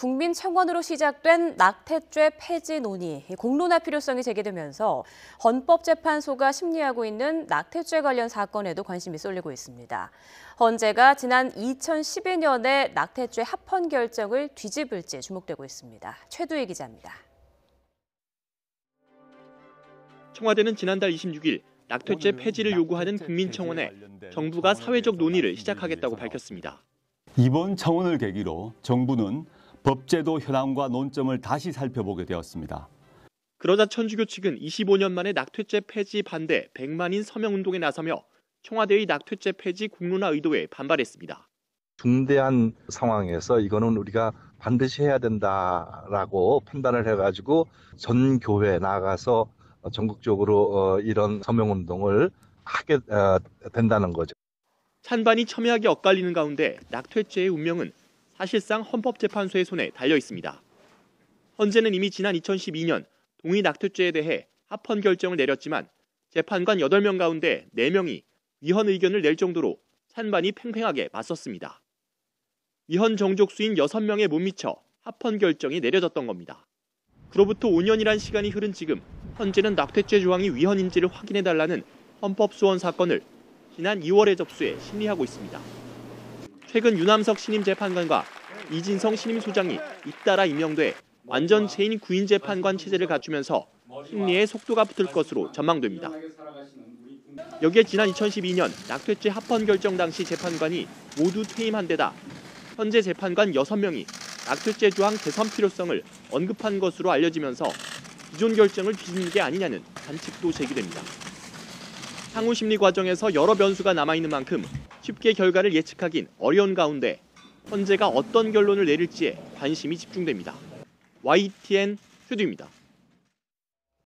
국민청원으로 시작된 낙태죄 폐지 논의, 공론화 필요성이 제기되면서 헌법재판소가 심리하고 있는 낙태죄 관련 사건에도 관심이 쏠리고 있습니다. 헌재가 지난 2012년에 낙태죄 합헌 결정을 뒤집을지 주목되고 있습니다. 최두희 기자입니다. 청와대는 지난달 26일 낙태죄 폐지를 요구하는 국민청원에 정부가 사회적 논의를 시작하겠다고 밝혔습니다. 이번 청원을 계기로 정부는 법제도 현황과 논점을 다시 살펴보게 되었습니다. 그러자 천주교 측은 25년 만에 낙태죄 폐지 반대 100만인 서명운동에 나서며 청와대의 낙태죄 폐지 공론화 의도에 반발했습니다. 중대한 상황에서 이거는 우리가 반드시 해야 된다라고 판단을 해가지고 전 교회 나가서 전국적으로 이런 서명운동을 하게 된다는 거죠. 찬반이 첨예하게 엇갈리는 가운데 낙태죄의 운명은 사실상 헌법재판소의 손에 달려 있습니다. 헌재는 이미 지난 2012년 동의 낙태죄에 대해 합헌 결정을 내렸지만 재판관 8명 가운데 4명이 위헌 의견을 낼 정도로 찬반이 팽팽하게 맞섰습니다. 위헌 정족수인 6명에 못 미쳐 합헌 결정이 내려졌던 겁니다. 그로부터 5년이란 시간이 흐른 지금 헌재는 낙태죄 조항이 위헌인지를 확인해달라는 헌법소원 사건을 지난 2월에 접수해 심리하고 있습니다. 최근 유남석 신임 재판관과 이진성 신임 소장이 잇따라 임명돼 완전 체인 구인 재판관 체제를 갖추면서 심리에 속도가 붙을 것으로 전망됩니다. 여기에 지난 2012년 낙태죄 합헌 결정 당시 재판관이 모두 퇴임한 데다 현재 재판관 6명이 낙태죄 조항 개선 필요성을 언급한 것으로 알려지면서 기존 결정을 뒤집는 게 아니냐는 관측도 제기됩니다. 향후 심리 과정에서 여러 변수가 남아있는 만큼 쉽게 결과를 예측하긴 어려운 가운데 헌재가 어떤 결론을 내릴지에 관심이 집중됩니다. YTN 최두입니다.